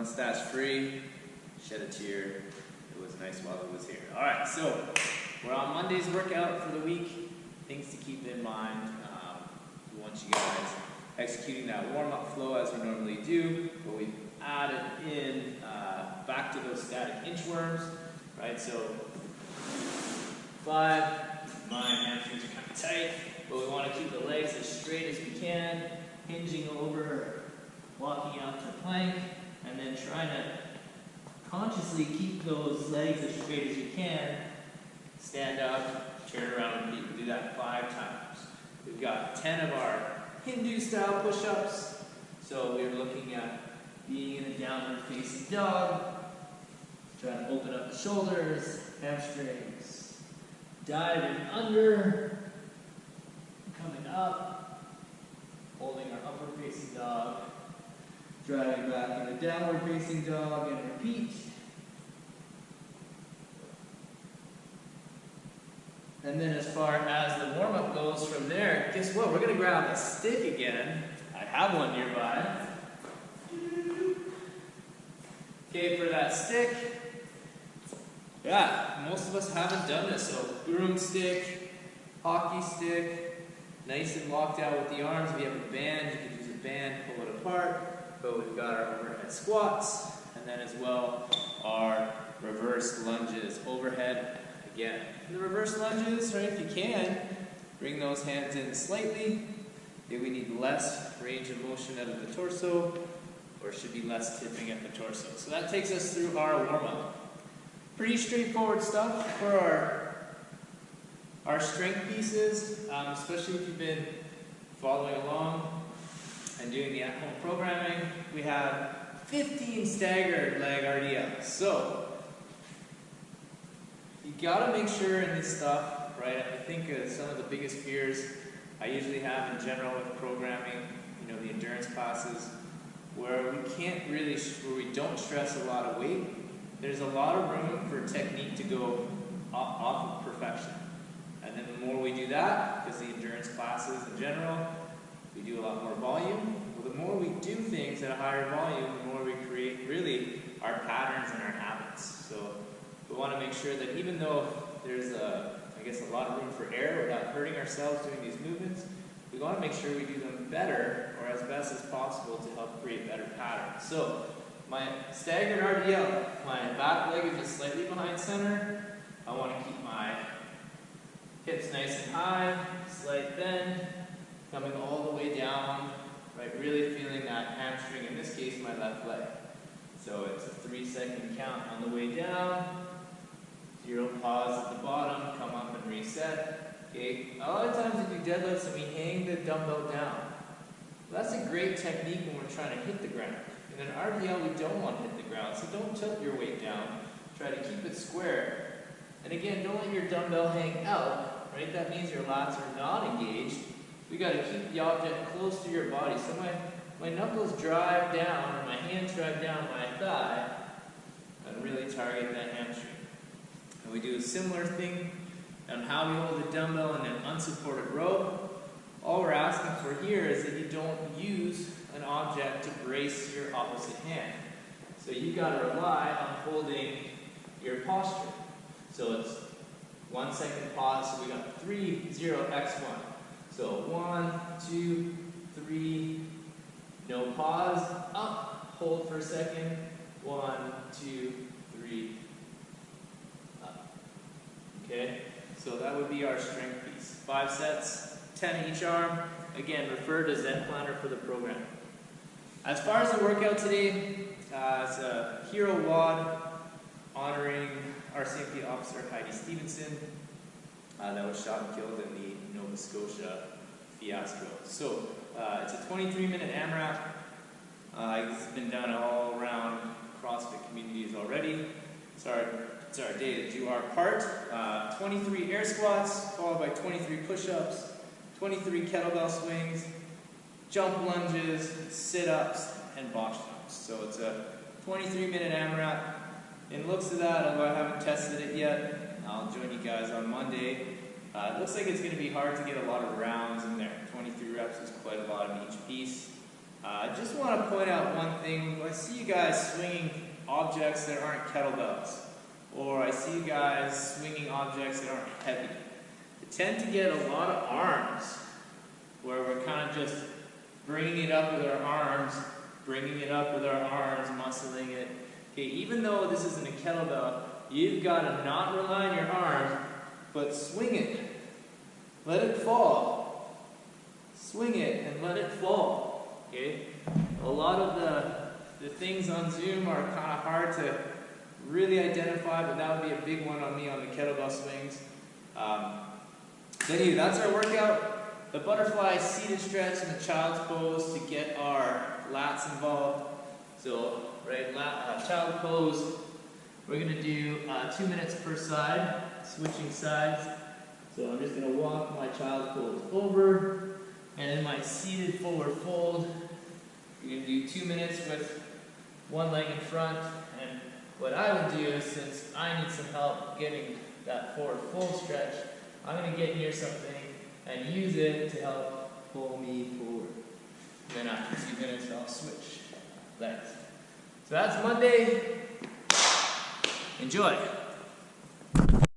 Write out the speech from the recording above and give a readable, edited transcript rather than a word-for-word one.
Once that's free, shed a tear. It was nice while it was here. All right, so we're on Monday's workout for the week. Things to keep in mind. We want you guys executing that warm-up flow as we normally do, but we've added in back to those static inchworms, right? So 5, my hamstrings are kind of tight, but we want to keep the legs as straight as we can, hinging over, walking out to plank, and then trying to consciously keep those legs as straight as you can. Stand up, turn around, repeat. We do that 5 times. We've got 10 of our Hindu-style push-ups. So we're looking at being in a downward facing dog. Trying to open up the shoulders, hamstrings. Diving under, coming up, holding our upward facing dog. Driving back into downward facing dog and repeat. And then as far as the warm-up goes from there, guess what? We're going to grab a stick again. I have one nearby. Okay, for that stick, yeah, most of us haven't done this. So broomstick, hockey stick, nice and locked out with the arms. If you have a band, you can use a band, pull it apart. But we've got our overhead squats, and then as well our reverse lunges overhead again. The reverse lunges, right, if you can, bring those hands in slightly. If we need less range of motion out of the torso, or should be less tipping at the torso. So that takes us through our warm-up. Pretty straightforward stuff for our strength pieces, especially if you've been following along and doing the at-home programming. We have 15 staggered leg RDLs. So you gotta make sure in this stuff, right? I think some of the biggest fears I usually have in general with programming, you know, the endurance classes, where we can't really, where we don't stress a lot of weight. There's a lot of room for technique to go off of perfection. And then the more we do that, because the endurance classes in general, we do a lot more volume. Well, the more we do things at a higher volume, the more we create really our patterns and our habits. So we want to make sure that even though there's I guess a lot of room for error without hurting ourselves doing these movements, we want to make sure we do them better or as best as possible to help create better patterns. So my staggered RDL, my back leg is just slightly behind center. I want to keep my hips nice and high, slight bend, coming all the way down, right, really feeling that hamstring, in this case my left leg. So it's a 3-second count on the way down, 0 pause at the bottom, come up and reset. Okay, a lot of times we do deadlifts and we hang the dumbbell down. Well, that's a great technique when we're trying to hit the ground. In an RDL we don't want to hit the ground, so don't tilt your weight down, try to keep it square. And again, don't let your dumbbell hang out, right? That means your lats are not engaged. We got to keep the object close to your body. So my knuckles drive down, or my hands drive down my thigh, and really target that hamstring. And we do a similar thing on how we hold the dumbbell in an unsupported row. All we're asking for here is that you don't use an object to brace your opposite hand. So you got to rely on holding your posture. So it's 1 second pause. So we got 3, 0, X1. So 1, 2, 3, no pause, up, hold for a second, 1, 2, 3, up. Okay, so that would be our strength piece. 5 sets, 10 each arm. Again, refer to zenplanner for the program. As far as the workout today, it's a Hero WOD honoring RCMP officer Heidi Stevenson that was shot and killed in the Nova Scotia fiasco. So it's a 23-minute AMRAP. It's been done all around CrossFit communities already. It's our day to do our part. 23 air squats, followed by 23 push-ups, 23 kettlebell swings, jump lunges, sit-ups, and box jumps. So it's a 23-minute AMRAP. In looks of that, although I haven't tested it yet, I'll join you guys on Monday. It looks like it's going to be hard to get a lot of rounds in there. 23 reps is quite a lot of each piece. I just want to point out one thing. I see you guys swinging objects that aren't kettlebells, or I see you guys swinging objects that aren't heavy. They tend to get a lot of arms, where we're kind of just bringing it up with our arms, muscling it. Okay, even though this isn't a kettlebell, you've got to not rely on your arms, but swing it. Let it fall. Swing it and let it fall. Okay? A lot of the things on Zoom are kind of hard to really identify, but that would be a big one on me on the kettlebell swings. Anyway, that's our workout. The butterfly seated stretch and the child's pose to get our lats involved. So, right, child pose, we're going to do 2 minutes per side, switching sides. So I'm just going to walk my child pose over, and in my seated forward fold, you're going to do 2 minutes with one leg in front. And what I would do is, since I need some help getting that forward fold stretch, I'm going to get near something and use it to help pull me forward. And then after 2 minutes, I'll switch legs. So that's Monday. Enjoy.